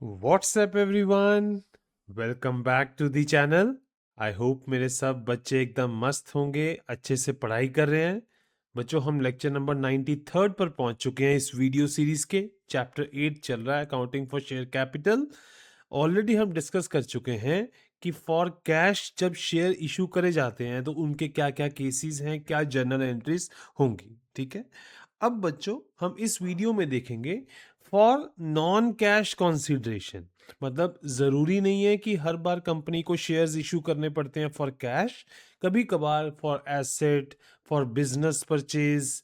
WhatsApp everyone, welcome back to the channel. I hope मेरे सब बच्चे एकदम मस्त होंगे, अच्छे से पढ़ाई कर रहे हैं। बच्चों, हम लेक्चर नंबर 93 पर पहुंच चुके हैं इस वीडियो सीरीज के। चैप्टर 8 चल रहा है, accounting for share capital. Already हम डिस्कस कर चुके हैं कि फॉर कैश जब शेयर इशू करे जाते हैं तो उनके क्या क्या केसेस हैं, क्या जर्नल एंट्रीज होंगी। ठीक है, अब बच्चों हम इस वीडियो में देखेंगे फॉर नॉन कैश कंसीडरेशन। मतलब जरूरी नहीं है कि हर बार कंपनी को शेयर्स इशू करने पड़ते हैं फॉर कैश। कभी कभार for asset, for business purchase,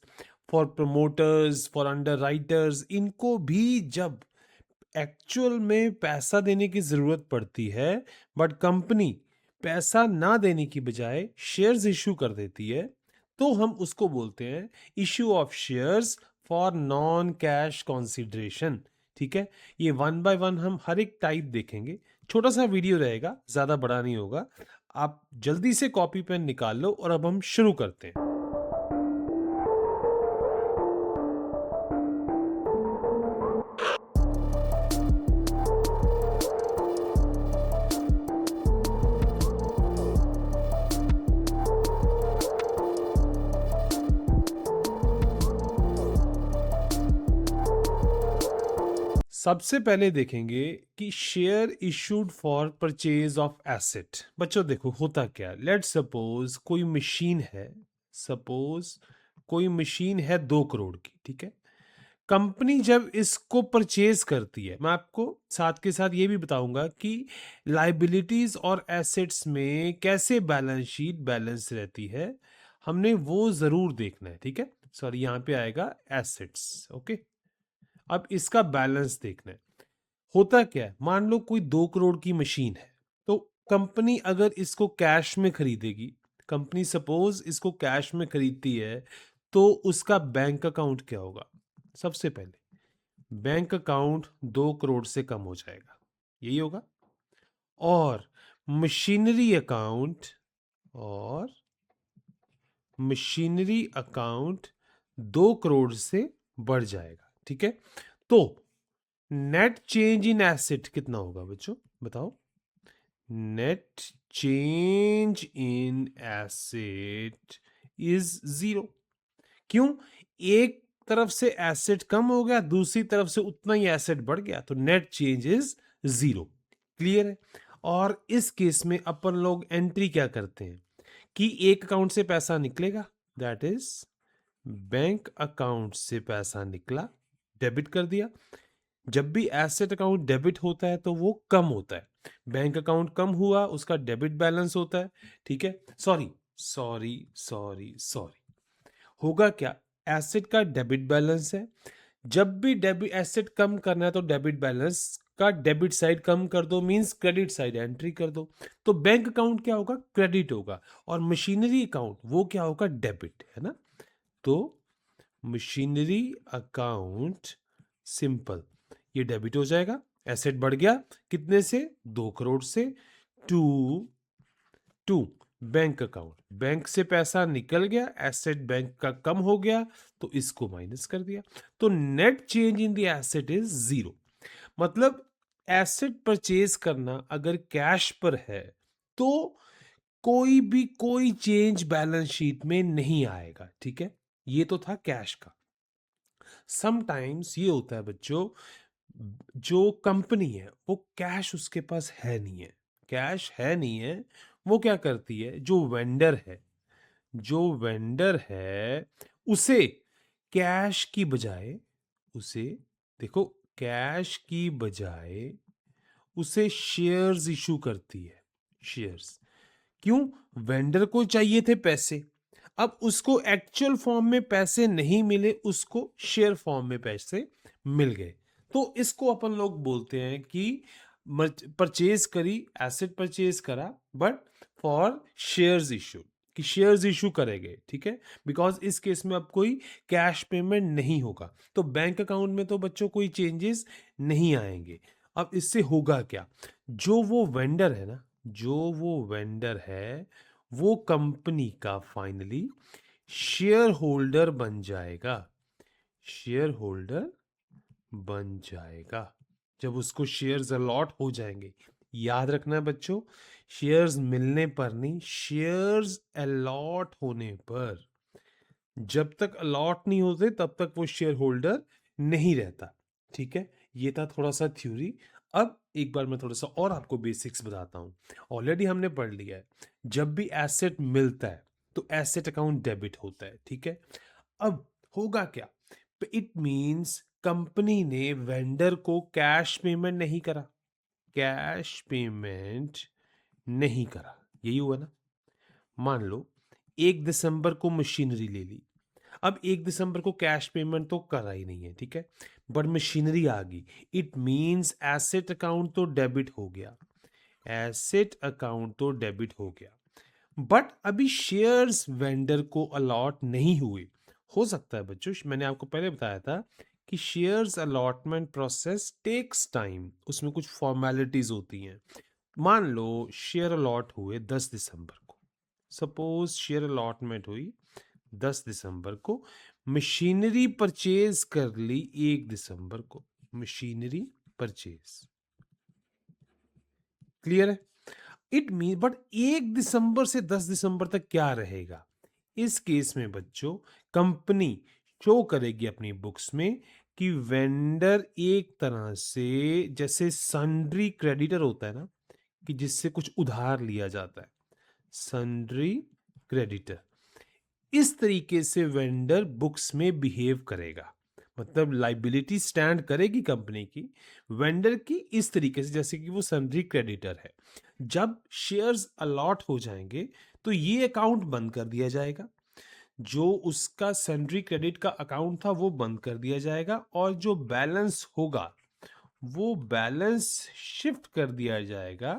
for promoters, for under writers, इनको भी जब एक्चुअल में पैसा देने की जरूरत पड़ती है बट कंपनी पैसा ना देने की बजाय शेयर्स इशू कर देती है, तो हम उसको बोलते हैं issue of shares for non cash consideration. ठीक है, ये वन बाय वन हम हर एक टाइप देखेंगे। छोटा सा वीडियो रहेगा, ज्यादा बड़ा नहीं होगा। आप जल्दी से कॉपी पेन निकाल लो और अब हम शुरू करते हैं। सबसे पहले देखेंगे कि share issued for purchase of asset. बच्चों देखो होता क्या, लेट सपोज कोई मशीन है। सपोज कोई मशीन है 2 करोड़ की। ठीक है, कंपनी जब इसको परचेज करती है, मैं आपको साथ के साथ ये भी बताऊंगा कि लाइबिलिटीज और एसेट्स में कैसे बैलेंस शीट बैलेंस रहती है, हमने वो जरूर देखना है। ठीक है, सॉरी यहाँ पे आएगा एसेट्स। ओके, अब इसका बैलेंस देखना है। होता क्या है, मान लो कोई 2 करोड़ की मशीन है, तो कंपनी अगर इसको कैश में खरीदेगी, कंपनी सपोज इसको कैश में खरीदती है, तो उसका बैंक अकाउंट क्या होगा? सबसे पहले बैंक अकाउंट 2 करोड़ से कम हो जाएगा, यही होगा। और मशीनरी अकाउंट और मशीनरी अकाउंट 2 करोड़ से बढ़ जाएगा। ठीक है, तो नेट चेंज इन एसेट कितना होगा बच्चों, बताओ? Net change in asset is 0। क्यों? एक तरफ से एसेट कम हो गया, दूसरी तरफ से उतना ही एसेट बढ़ गया, तो नेट चेंज इज 0। क्लियर है? और इस केस में अपन लोग एंट्री क्या करते हैं कि एक अकाउंट से पैसा निकलेगा, दैट इज बैंक अकाउंट से पैसा निकला, डेबिट कर दिया। जब भी एसेट अकाउंट डेबिट होता है तो वो कम होता है, बैंक अकाउंट कम हुआ, उसका डेबिट बैलेंस होता है। ठीक है, सॉरी सॉरी सॉरी सॉरी, होगा क्या, एसेट का डेबिट बैलेंस है। जब भी डेबिट एसेट कम करना है तो डेबिट बैलेंस का डेबिट साइड कम कर दो, मींस क्रेडिट साइड एंट्री कर दो। तो बैंक अकाउंट क्या होगा? क्रेडिट होगा। और मशीनरी अकाउंट वो क्या होगा? डेबिट, है ना? तो मशीनरी अकाउंट सिंपल, ये डेबिट हो जाएगा। एसेट बढ़ गया कितने से? 2 करोड़ से। To to bank account, bank से पैसा निकल गया, एसेट बैंक का कम हो गया, तो इसको माइनस कर दिया। तो net change in the asset is 0। मतलब एसेट परचेज करना अगर कैश पर है तो कोई चेंज बैलेंस शीट में नहीं आएगा। ठीक है, ये तो था कैश का। समटाइम्स ये होता है बच्चों, जो कंपनी है वो कैश उसके पास है नहीं है, कैश है नहीं है, वो क्या करती है, जो वेंडर है उसे कैश की बजाय, उसे देखो, कैश की बजाय उसे शेयर्स इशू करती है। शेयर्स क्यों? वेंडर को चाहिए थे पैसे, अब उसको एक्चुअल फॉर्म में पैसे नहीं मिले, उसको शेयर फॉर्म में पैसे मिल गए। तो इसको अपन लोग बोलते हैं कि परचेज करी, एसेट परचेज करा, बट फॉर शेयर्स इशू, कि शेयर्स इशू करेंगे। ठीक है, बिकॉज इस केस में अब कोई कैश पेमेंट नहीं होगा, तो बैंक अकाउंट में तो बच्चों कोई चेंजेस नहीं आएंगे। अब इससे होगा क्या, जो वो वेंडर है ना, जो वो वेंडर है वो कंपनी का फाइनली शेयर होल्डर बन जाएगा, शेयर होल्डर बन जाएगा। जब उसको शेयर्स अलॉट हो जाएंगे, याद रखना है बच्चों, शेयर्स मिलने पर नहीं, शेयर्स अलॉट होने पर। जब तक अलॉट नहीं होते तब तक वो शेयर होल्डर नहीं रहता। ठीक है, ये था थोड़ा सा थ्योरी। अब एक बार मैं थोड़ा सा और आपको बेसिक्स बताता हूँ। ऑलरेडी हमने पढ़ लिया है, जब भी एसेट मिलता है तो एसेट अकाउंट डेबिट होता है। ठीक है, अब होगा क्या, इट मींस कंपनी ने वेंडर को कैश पेमेंट नहीं करा, कैश पेमेंट नहीं करा, यही हुआ ना। मान लो 1 दिसंबर को मशीनरी ले ली, अब 1 दिसंबर को कैश पेमेंट तो करा ही नहीं है, ठीक है, बट मशीनरी आ गई, इट मींस एसेट अकाउंट तो डेबिट हो गया, एसेट अकाउंट तो डेबिट हो गया, बट अभी शेयर्स वेंडर को अलॉट नहीं हुए। हो सकता है बच्चों, मैंने आपको पहले बताया था कि shares allotment process takes time, उसमें कुछ फॉर्मेलिटीज होती हैं। मान लो शेयर अलॉट हुए 10 दिसंबर को, सपोज शेयर अलॉटमेंट हुई 10 दिसंबर को, मशीनरी परचेज कर ली 1 दिसंबर को, मशीनरी परचेज, क्लियर है। इट मीन बट 1 दिसंबर से 10 दिसंबर तक क्या रहेगा, इस केस में बच्चों कंपनी शो करेगी अपनी बुक्स में कि वेंडर एक तरह से जैसे सन्ड्री क्रेडिटर होता है ना, कि जिससे कुछ उधार लिया जाता है, सन्ड्री क्रेडिटर, इस तरीके से वेंडर बुक्स में बिहेव करेगा, मतलब लाइबिलिटी स्टैंड करेगी कंपनी की वेंडर की इस तरीके से, जैसे कि वो सन्ड्री क्रेडिटर है। जब शेयर्स अलॉट हो जाएंगे तो ये अकाउंट बंद कर दिया जाएगा, जो उसका सन्ड्री क्रेडिट का अकाउंट था वो बंद कर दिया जाएगा, और जो बैलेंस होगा वो बैलेंस शिफ्ट कर दिया जाएगा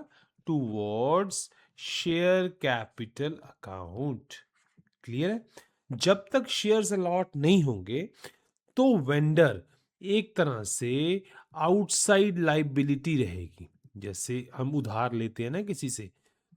towards share capital account, clear है। जब तक शेयर्स अलॉट नहीं होंगे तो वेंडर एक तरह से आउटसाइड लाइबिलिटी रहेगी, जैसे हम उधार लेते हैं ना किसी से,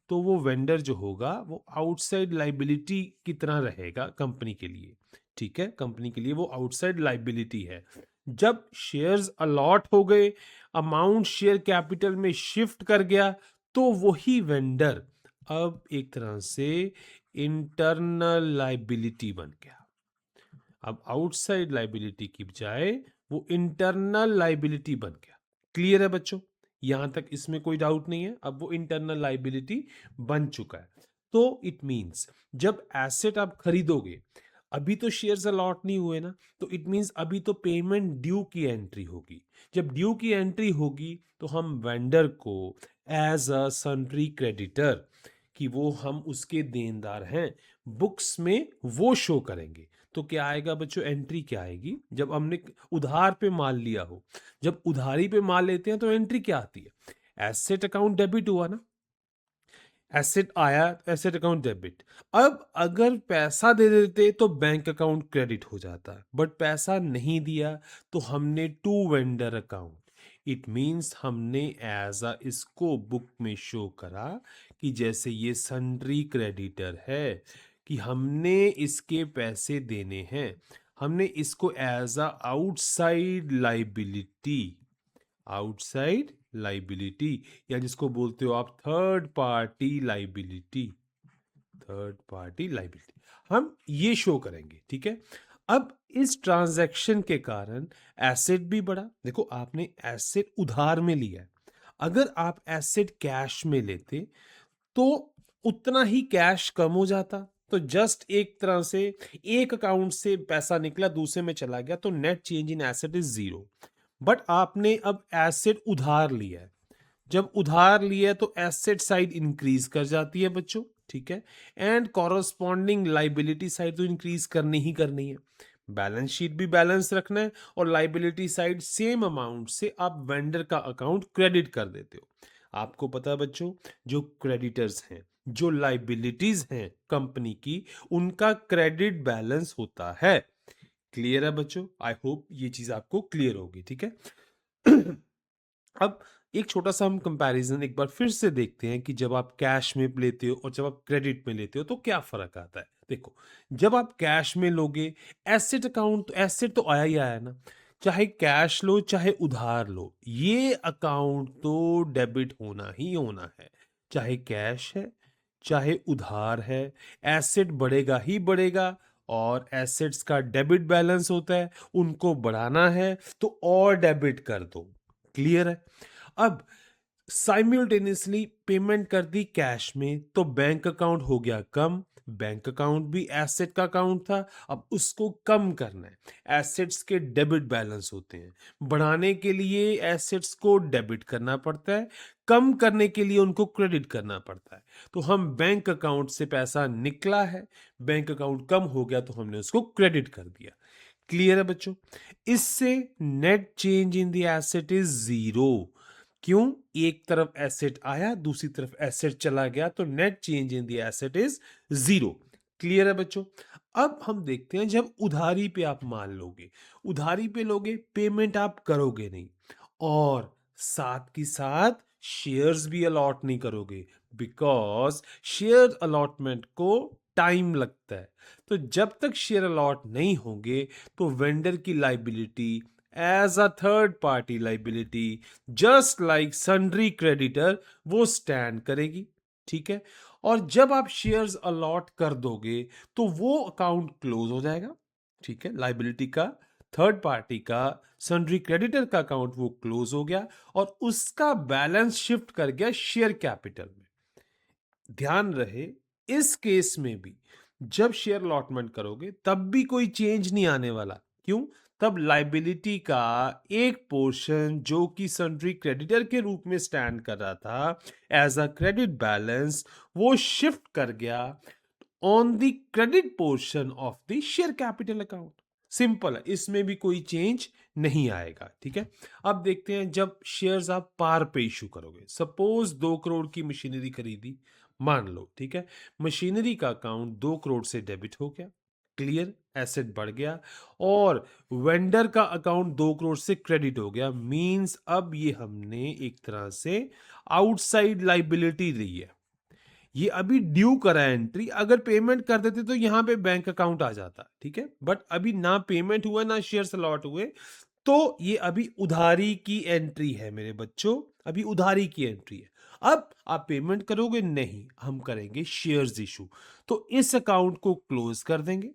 तो वो वेंडर जो होगा वो आउटसाइड लाइबिलिटी की तरह रहेगा कंपनी के लिए, ठीक है, कंपनी के लिए वो आउटसाइड लाइबिलिटी है। जब शेयर्स अलॉट हो गए, अमाउंट शेयर कैपिटल में शिफ्ट कर गया, तो वही वेंडर अब एक तरह से इंटरनल लाइबिलिटी बन गया। अब आउटसाइड लाइबिलिटी की बजाय वो इंटरनल लाइबिलिटी बन गया, क्लियर है बच्चों, यहां तक इसमें कोई डाउट नहीं है, अब वो इंटरनल लाइबिलिटी बन चुका है। तो इट मींस जब एसेट आप खरीदोगे, अभी तो शेयर्स अलॉट नहीं हुए ना, तो इट मींस अभी तो पेमेंट ड्यू की एंट्री होगी। जब ड्यू की एंट्री होगी तो हम वेंडर को एज अ सन्ड्री क्रेडिटर, कि वो हम उसके देनदार हैं, बुक्स में वो शो करेंगे। तो क्या आएगा बच्चों, एंट्री क्या आएगी, जब हमने उधार पे माल लिया हो, जब उधारी पे माल लेते हैं तो एंट्री क्या आती है, एसेट अकाउंट डेबिट हुआ ना, एसेट आया, एसेट अकाउंट डेबिट। अब अगर पैसा दे देते तो बैंक अकाउंट क्रेडिट हो जाता, बट पैसा नहीं दिया तो हमने to vendor account, it means हमने एज अ इसको बुक में शो करा कि जैसे ये सन्ड्री क्रेडिटर है, कि हमने इसके पैसे देने हैं, हमने इसको as a outside liability, outside liability, या जिसको बोलते हो आप third party liability, third party liability हम ये शो करेंगे, ठीक है। अब इस ट्रांजैक्शन के कारण एसेट भी बढ़ा, देखो आपने एसेट उधार में लिया है, अगर आप एसेट कैश में लेते तो उतना ही कैश कम हो जाता, तो जस्ट एक तरह से एक अकाउंट से पैसा निकला दूसरे में चला गया, तो net change in asset is zero. But आपने अब एसेट उधार लिया है, जब उधार लिया तो एसेट साइड इंक्रीज कर जाती है बच्चों, ठीक है, एंड कॉरस्पॉन्डिंग लाइबिलिटी साइड तो इंक्रीज करनी ही करनी है, बैलेंस शीट भी बैलेंस रखना है, और लाइबिलिटी साइड सेम अमाउंट से आप वेंडर का अकाउंट क्रेडिट कर देते हो। आपको पता है बच्चों, जो क्रेडिटर्स हैं, जो लाइबिलिटीज हैं कंपनी की, उनका क्रेडिट बैलेंस होता है, क्लियर है बच्चों, आई होप ये चीज आपको क्लियर होगी, ठीक है। अब एक छोटा सा हम कंपैरिजन एक बार फिर से देखते हैं कि जब आप कैश में लेते हो और जब आप क्रेडिट में लेते हो तो क्या फर्क आता है। देखो, जब आप कैश में लोगे, एसेट अकाउंट, एसेट तो आया ही आया ना, चाहे कैश लो चाहे उधार लो, ये अकाउंट तो डेबिट होना ही होना है। चाहे कैश है चाहे उधार है, एसेट बढ़ेगा ही बढ़ेगा, और एसेट्स का डेबिट बैलेंस होता है, उनको बढ़ाना है तो और डेबिट कर दो। क्लियर है? अब साइमल्टेनियसली पेमेंट कर दी कैश में तो बैंक अकाउंट हो गया कम। बैंक अकाउंट भी एसेट का अकाउंट था, अब उसको कम करना है। एसेट्स के डेबिट बैलेंस होते हैं, बढ़ाने के लिए एसेट्स को डेबिट करना पड़ता है, कम करने के लिए उनको क्रेडिट करना पड़ता है। तो हम बैंक अकाउंट से पैसा निकला है, बैंक अकाउंट कम हो गया तो हमने उसको क्रेडिट कर दिया। क्लियर है बच्चों? इससे net change in the asset is zero. क्यों? एक तरफ एसेट आया दूसरी तरफ एसेट चला गया, तो net change in the asset is zero. Clear है बच्चों? अब हम देखते हैं जब उधारी पे आप माल लोगे, उधारी पे लोगे, पेमेंट आप करोगे नहीं, और साथ की साथ शेयर्स भी अलॉट नहीं करोगे, बिकॉज शेयर अलॉटमेंट को टाइम लगता है। तो जब तक शेयर अलॉट नहीं होंगे तो वेंडर की liability as a third party liability, just like sundry creditor, वो स्टैंड करेगी। ठीक है? और जब आप शेयर्स अलॉट कर दोगे तो वो अकाउंट क्लोज हो जाएगा। ठीक है? लाइबिलिटी का, थर्ड पार्टी का, सन्ड्री क्रेडिटर का अकाउंट वो क्लोज हो गया और उसका बैलेंस शिफ्ट कर गया शेयर कैपिटल में। ध्यान रहे, इस केस में भी जब शेयर अलॉटमेंट करोगे तब भी कोई चेंज नहीं आने वाला। क्यों? तब लाइबिलिटी का एक पोर्शन जो कि सन्ड्री क्रेडिटर के रूप में स्टैंड कर रहा था एज अ क्रेडिट बैलेंस, वो शिफ्ट कर गया on the credit portion of the share capital account. Simple है, इसमें भी कोई चेंज नहीं आएगा। ठीक है? अब देखते हैं जब शेयर्स आप पार पे इशू करोगे। सपोज 2 करोड़ की मशीनरी खरीदी, मान लो। ठीक है? मशीनरी का अकाउंट 2 करोड़ से डेबिट हो गया। क्लियर? एसेट बढ़ गया, और वेंडर का अकाउंट 2 करोड़ से क्रेडिट हो गया। मींस अब ये हमने एक तरह से आउटसाइड लाइबिलिटी ली है। ये अभी ड्यू करा है एंट्री, अगर पेमेंट कर देते तो यहाँ पे बैंक अकाउंट आ जाता। ठीक है? बट अभी ना पेमेंट हुआ ना शेयर्स अलॉट हुए, तो ये अभी उधारी की एंट्री है मेरे बच्चों, अभी उधारी की एंट्री है। अब आप पेमेंट करोगे नहीं, हम करेंगे शेयर्स इशू, तो इस अकाउंट को क्लोज कर देंगे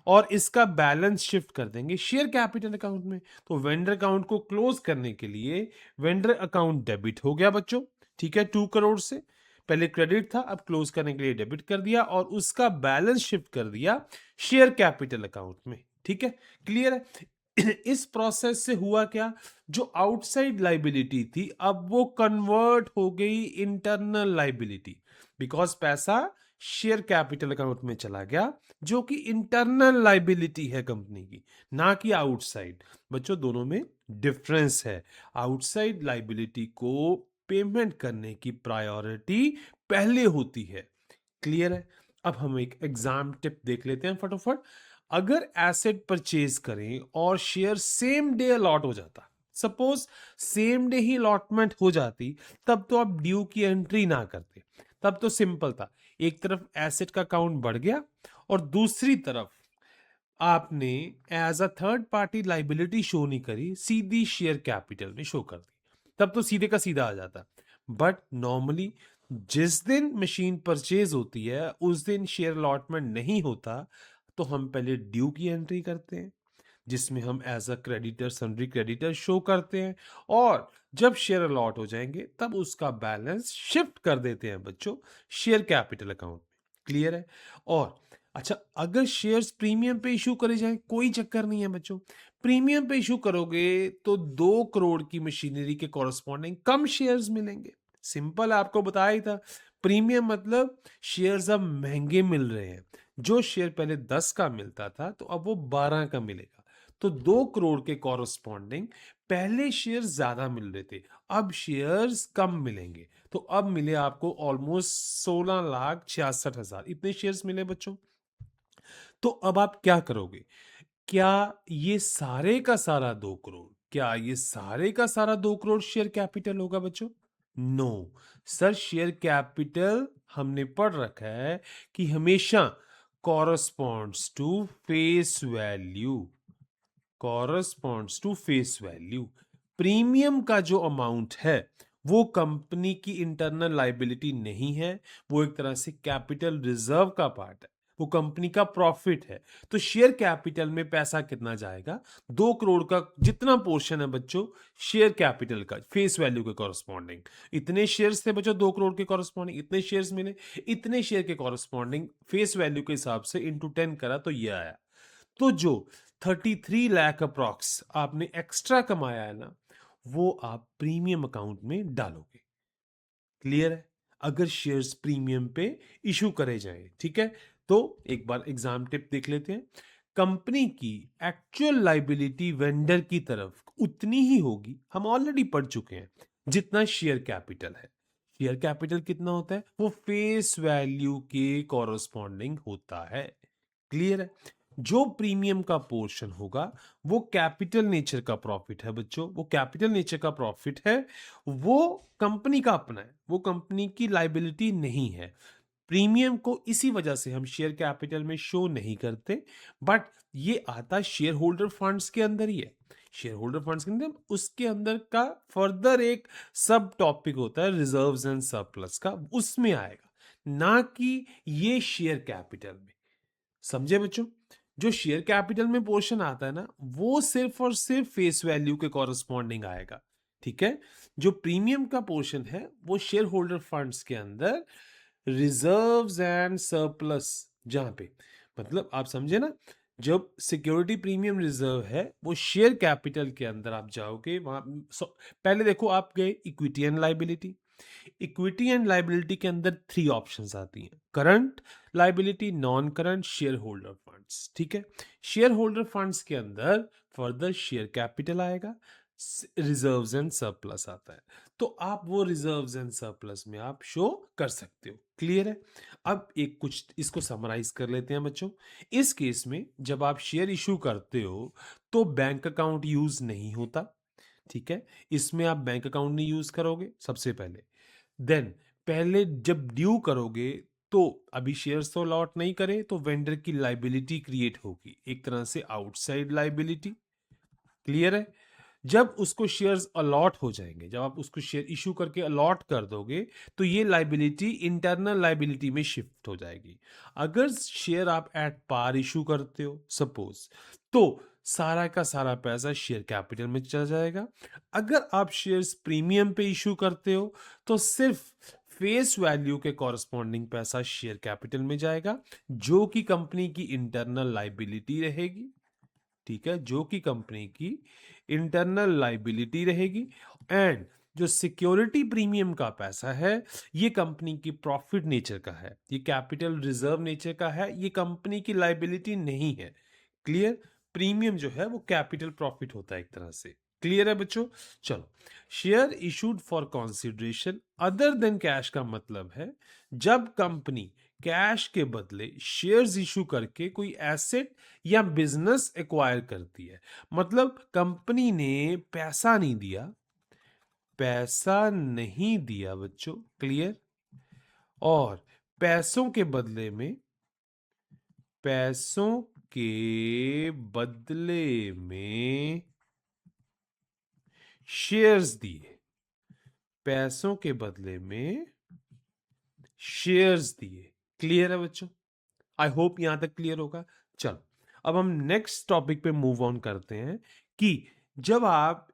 और इसका बैलेंस शिफ्ट कर देंगे शेयर कैपिटल अकाउंट में। तो वेंडर अकाउंट को क्लोज करने के लिए वेंडर अकाउंट डेबिट हो गया बच्चों। ठीक है? 2 करोड़ से पहले क्रेडिट था, अब क्लोज करने के लिए डेबिट कर दिया और उसका बैलेंस शिफ्ट कर दिया शेयर कैपिटल अकाउंट में। ठीक है? क्लियर है? इस प्रोसेस से हुआ क्या, जो आउटसाइड लाइबिलिटी थी अब वो कन्वर्ट हो गई इंटरनल लाइबिलिटी, बिकॉज पैसा शेयर कैपिटल अकाउंट में चला गया, जो कि इंटरनल लाइबिलिटी है कंपनी की, ना कि आउटसाइड। बच्चों, दोनों में डिफरेंस है। आउटसाइड लाइबिलिटी को पेमेंट करने की प्रायोरिटी पहले होती है। क्लियर है? अब हम एक एग्जाम टिप देख लेते हैं फटाफट। अगर एसेट परचेज करें और शेयर सेम डे अलॉट हो जाता, सपोज सेम डे ही अलॉटमेंट हो जाती, तब तो आप ड्यू की एंट्री ना करते। तब तो सिंपल था, एक तरफ एसेट का अकाउंट बढ़ गया और दूसरी तरफ आपने as a third party liability show नहीं करी, सीधी शेयर कैपिटल में शो कर दी, तब तो सीधे का सीधा आ जाता। बट नॉर्मली जिस दिन मशीन परचेज होती है उस दिन शेयर अलॉटमेंट नहीं होता, तो हम पहले ड्यू की एंट्री करते हैं जिसमें हम as a creditor sundry creditor show करते हैं, और जब शेयर अलॉट हो जाएंगे तब उसका बैलेंस शिफ्ट कर देते हैं बच्चों शेयर कैपिटल अकाउंट में। क्लियर है? और अच्छा, अगर शेयर्स प्रीमियम पे इशू करे जाए, कोई चक्कर नहीं है बच्चों। प्रीमियम पे इशू करोगे तो 2 करोड़ की मशीनरी के कॉरस्पॉन्डिंग कम शेयर्स मिलेंगे। सिंपल, आपको बताया ही था। प्रीमियम मतलब शेयर्स अब महंगे मिल रहे हैं। जो शेयर पहले 10 का मिलता था तो अब वो 12 का मिलेगा। तो 2 करोड़ के कॉरस्पॉन्डिंग पहले शेयर ज्यादा मिल रहे थे, अब शेयर्स कम मिलेंगे। तो अब मिले आपको ऑलमोस्ट 16,66,000 इतने शेयर्स मिले बच्चों। तो अब आप क्या करोगे? क्या ये सारे का सारा 2 करोड़, क्या ये सारे का सारा 2 करोड़ शेयर कैपिटल होगा बच्चों? नो सर, शेयर कैपिटल हमने पढ़ रखा है कि हमेशा corresponds to face value. Corresponds to face value. Premium का जो अमाउंट है वो कंपनी की इंटरनल लाइबिलिटी नहीं है, वो एक तरह से कैपिटल रिजर्व का पार्ट है, वो कंपनी का प्रॉफिट है। तो शेयर कैपिटल में पैसा कितना जाएगा? 2 करोड़ का जितना पोर्शन है बच्चों शेयर कैपिटल का फेस वैल्यू के कॉरस्पॉन्डिंग, इतने शेयर्स थे बच्चों 2 करोड़ के कॉरस्पॉन्डिंग, इतने शेयर्स मिले, इतने शेयर के कॉरस्पॉन्डिंग फेस वैल्यू के हिसाब से इंटू 10 करा तो ये आया। तो जो 33 लाख अप्रॉक्स आपने एक्स्ट्रा कमाया है ना, वो आप प्रीमियम अकाउंट में डालोगे। क्लियर है? अगर शेयर्स प्रीमियम पे इशू करे जाएं, ठीक है। तो एक बार एग्जाम टिप देख लेते हैं। कंपनी की एक्चुअल लाइबिलिटी वेंडर की तरफ उतनी ही होगी, हम ऑलरेडी पढ़ चुके हैं, जितना शेयर कैपिटल है। शेयर कैपिटल कितना होता है? वो फेस वैल्यू के कॉरस्पॉन्डिंग होता है। क्लियर है? जो प्रीमियम का पोर्शन होगा वो कैपिटल नेचर का प्रॉफिट है बच्चों, वो कैपिटल नेचर का प्रॉफिट है, वो कंपनी का अपना है, वो कंपनी की लाइबिलिटी नहीं है। प्रीमियम को इसी वजह से हम शेयर कैपिटल में शो नहीं करते, बट ये आता शेयर होल्डर फंड्स के अंदर ही है। शेयर होल्डर फंड्स के अंदर उसके अंदर का फर्दर एक सब टॉपिक होता है रिजर्व्स एंड सरप्लस का, उसमें आएगा, ना कि ये शेयर कैपिटल में। समझे बच्चों? जो शेयर कैपिटल में पोर्शन आता है ना, वो सिर्फ और सिर्फ फेस वैल्यू के कॉरस्पॉन्डिंग आएगा। ठीक है? जो प्रीमियम का पोर्शन है वो शेयर होल्डर फंड्स के अंदर रिजर्व्स एंड सरप्लस, जहां पे मतलब आप समझे ना, जब सिक्योरिटी प्रीमियम रिजर्व है वो शेयर कैपिटल के अंदर आप जाओगे वहां पहले देखो आप गए equity and liability. Equity and liability के अंदर 3 ऑप्शंस आती हैं, current liability, non current, share holder funds. ठीक है? शेयर होल्डर फंड्स के अंदर फर्दर शेयर कैपिटल आएगा, रिजर्व्स एंड सरप्लस आता है, तो आप वो रिजर्व्स एंड सरप्लस में आप शो कर सकते हो। क्लियर है? अब एक कुछ इसको समराइज कर लेते हैं बच्चों। इस केस में जब आप शेयर इशू करते हो तो बैंक अकाउंट यूज नहीं होता। ठीक है? इसमें आप बैंक अकाउंट नहीं यूज करोगे सबसे पहले। देन पहले जब ड्यू करोगे तो अभी शेयर्स तो अलॉट नहीं करे तो वेंडर की लाइबिलिटी क्रिएट होगी, एक तरह से आउटसाइड लाइबिलिटी। क्लियर है? जब उसको शेयर्स अलॉट हो जाएंगे, जब आप उसको शेयर इशू करके अलॉट कर दोगे तो ये लाइबिलिटी इंटरनल लाइबिलिटी में शिफ्ट हो जाएगी। अगर शेयर आप एट पार इशू करते हो सपोज, तो सारा का सारा पैसा शेयर कैपिटल में चला जाएगा। अगर आप शेयर्स प्रीमियम पे इशू करते हो तो सिर्फ फेस वैल्यू के कॉरस्पॉन्डिंग पैसा शेयर कैपिटल में जाएगा, जो कि कंपनी की इंटरनल लाइबिलिटी रहेगी। ठीक है? जो कि कंपनी की इंटरनल लाइबिलिटी रहेगी। एंड जो सिक्योरिटी प्रीमियम का पैसा है ये कंपनी की प्रॉफिट नेचर का है, ये कैपिटल रिजर्व नेचर का है, ये कंपनी की लाइबिलिटी नहीं है। क्लियर? प्रीमियम जो है वो कैपिटल प्रॉफिट होता है एक तरह से। क्लियर है बच्चों? चलो, share issued for consideration other than cash का मतलब है जब कंपनी कैश के बदले शेयर्स इशू करके कोई एसेट या बिजनेस एक्वायर करती है। मतलब कंपनी ने पैसा नहीं दिया, पैसा नहीं दिया बच्चों। क्लियर? और पैसों के बदले में, पैसों के बदले में शेयर्स दिए, पैसों के बदले में शेयर्स दिए। क्लियर है बच्चों? आई होप यहां तक क्लियर होगा। चलो, अब हम नेक्स्ट टॉपिक पे मूव ऑन करते हैं कि जब आप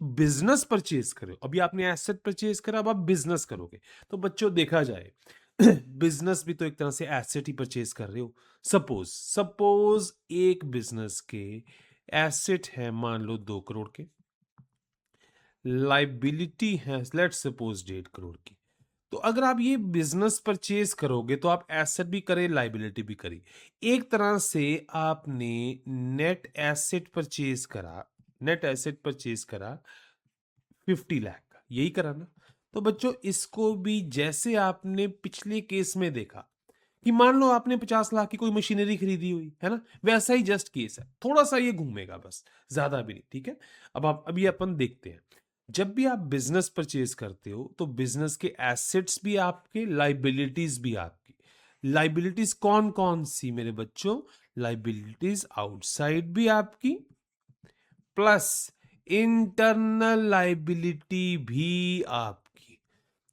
बिजनेस परचेज करो, अभी आपने एसेट परचेज करा, अब आप बिजनेस करोगे, तो बच्चों देखा जाए बिजनेस भी तो एक तरह से एसेट ही परचेज कर रहे हो। सपोज एक बिजनेस के एसेट है मान लो 2 करोड़ के, लाइबिलिटी है लेट्स सपोज 1.5 करोड़ की। तो अगर आप ये बिजनेस परचेज करोगे तो आप एसेट भी करे, लाइबिलिटी भी करी, एक तरह से आपने नेट एसेट परचेज करा, नेट एसेट परचेज करा 50 लाख का, यही करा ना? तो बच्चों इसको भी जैसे आपने पिछले केस में देखा कि मान लो आपने 50 लाख की कोई मशीनरी खरीदी हुई है ना, वैसा ही जस्ट केस है, थोड़ा सा ये घूमेगा बस, ज्यादा भी नहीं। ठीक है? अब आप अभी अपन देखते हैं, जब भी आप बिजनेस परचेज करते हो तो बिजनेस के एसेट्स भी आपके, लाइबिलिटीज भी आपकी। लाइबिलिटीज कौन कौन सी मेरे बच्चों? लाइबिलिटीज आउटसाइड भी आपकी, प्लस इंटरनल लाइबिलिटी भी आपकी,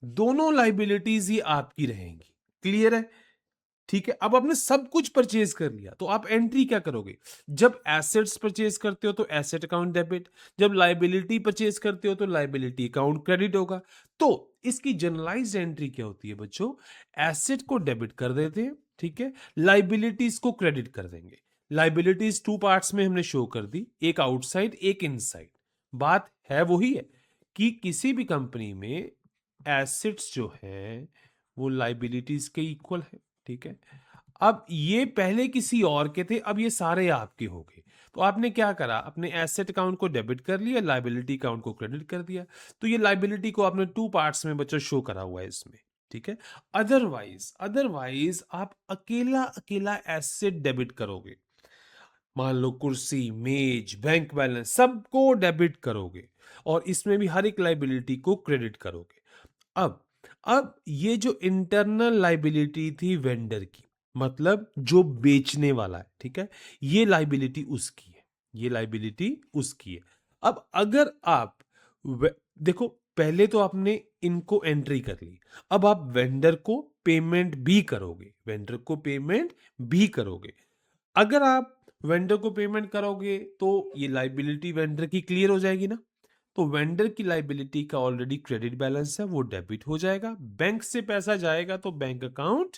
दोनों लाइबिलिटीज ही आपकी रहेंगी। क्लियर है? ठीक है। अब आपने सब कुछ परचेज कर लिया तो आप एंट्री क्या करोगे? जब एसेट्स परचेज करते हो तो एसेट अकाउंट डेबिट, जब लाइबिलिटी परचेज करते हो तो लाइबिलिटी अकाउंट क्रेडिट होगा। तो इसकी जनरलाइज्ड एंट्री क्या होती है बच्चों? एसेट को डेबिट कर देते हैं, ठीक है, लाइबिलिटीज को क्रेडिट कर देंगे। लाइबिलिटीज टू पार्ट्स में हमने शो कर दी, एक आउटसाइड एक इनसाइड। बात है वही है कि किसी भी कंपनी में एसेट्स जो है वो लाइबिलिटीज के इक्वल है, ठीक है। अब ये पहले किसी और के थे, अब ये सारे आपके हो गए। तो आपने क्या करा? अपने एसेट अकाउंट को डेबिट कर लिया, लाइबिलिटी अकाउंट को क्रेडिट कर दिया। तो ये लाइबिलिटी को आपने टू पार्ट्स में बच्चों शो करा हुआ है इसमें, ठीक है। अदरवाइज आप अकेला अकेला एसेट डेबिट करोगे, मान लो कुर्सी, मेज, बैंक बैलेंस सबको डेबिट करोगे और इसमें भी हर एक लाइबिलिटी को क्रेडिट करोगे। अब ये जो इंटरनल लाइबिलिटी थी वेंडर की, मतलब जो बेचने वाला है, ठीक है, ये लाइबिलिटी उसकी है, ये लाइबिलिटी उसकी है। अब अगर आप देखो, पहले तो आपने इनको एंट्री कर ली, अब आप वेंडर को पेमेंट भी करोगे, वेंडर को पेमेंट भी करोगे। अगर आप वेंडर को पेमेंट करोगे तो ये लाइबिलिटी वेंडर की क्लियर हो जाएगी ना। तो वेंडर की लाइबिलिटी का ऑलरेडी क्रेडिट बैलेंस है, वो डेबिट हो जाएगा। बैंक से पैसा जाएगा तो बैंक अकाउंट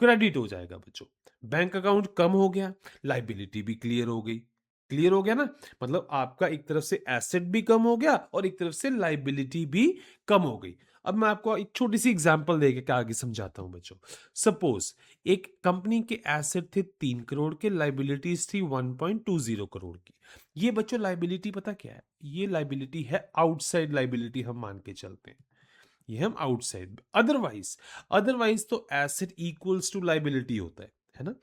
क्रेडिट हो जाएगा बच्चों। बैंक अकाउंट कम हो गया, लाइबिलिटी भी क्लियर हो गई। क्लियर हो गया ना? मतलब आपका एक तरफ से एसेट भी कम हो गया और एक तरफ से लाइबिलिटी भी कम हो गई। अब मैं आपको एक छोटी सी एग्जांपल देके आगे समझाता हूं बच्चों। सपोज एक कंपनी के एसेट थे 3 करोड़ के, लाइबिलिटीज थी 1.20 करोड़ की। ये बच्चों लाइबिलिटी पता क्या है? ये लाइबिलिटी है आउटसाइड लाइबिलिटी, हम मान के चलते हैं ये हम आउटसाइड। अदरवाइज तो एसेट इक्वल्स टू लाइबिलिटी होता है ना।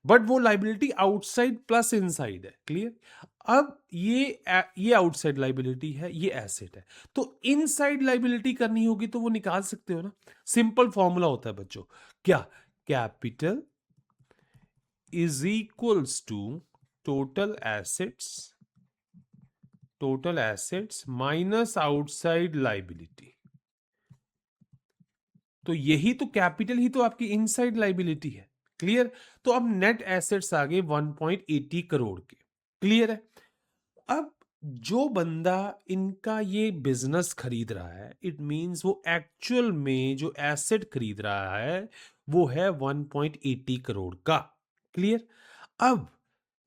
बट वो लाइबिलिटी आउटसाइड प्लस इनसाइड है। क्लियर? अब ये आउटसाइड लाइबिलिटी है, ये एसेट है। तो इनसाइड लाइबिलिटी करनी होगी तो वो निकाल सकते हो ना। सिंपल फॉर्मूला होता है बच्चों, क्या? Capital is equals to total assets minus outside liability. तो यही तो कैपिटल ही तो आपकी इनसाइड लाइबिलिटी है। क्लियर? तो अब नेट एसेट्स आ गए 1.80 करोड़ के। क्लियर है? अब जो बंदा इनका ये बिजनेस खरीद रहा है, इट मींस वो एक्चुअल में जो एसेट खरीद रहा है वो है 1.80 करोड़ का। क्लियर? अब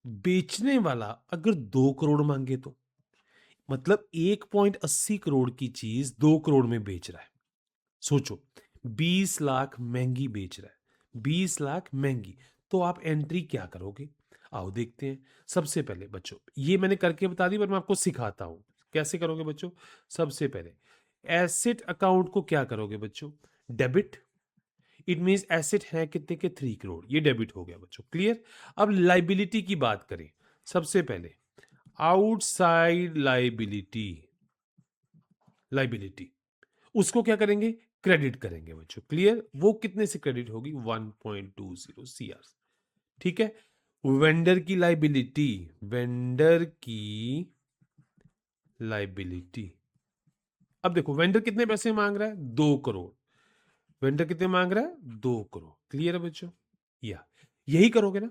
बेचने वाला अगर 2 करोड़ मांगे तो मतलब 1.80 करोड़ की चीज 2 करोड़ में बेच रहा है। सोचो, 20 लाख महंगी बेच रहा है, 20 लाख महंगी। तो आप एंट्री क्या करोगे? आओ देखते हैं। सबसे पहले बच्चों, ये मैंने करके बता दी पर मैं आपको सिखाता हूं कैसे करोगे बच्चों। सबसे पहले एसेट अकाउंट को क्या करोगे बच्चों? डेबिट। इट मींस एसेट है कितने के? 3 करोड़, ये डेबिट हो गया बच्चों। क्लियर? अब लाइबिलिटी की बात करें, सबसे पहले आउटसाइड लाइबिलिटी उसको क्या करेंगे? क्रेडिट करेंगे बच्चों। क्लियर? वो कितने से क्रेडिट होगी? 1.20 CR। ठीक है। वेंडर की लाइबिलिटी, अब देखो वेंडर कितने पैसे मांग रहा है? 2 करोड़। वेंडर कितने मांग रहा है? 2 करोड़। क्लियर है बच्चों? या यही करोगे ना।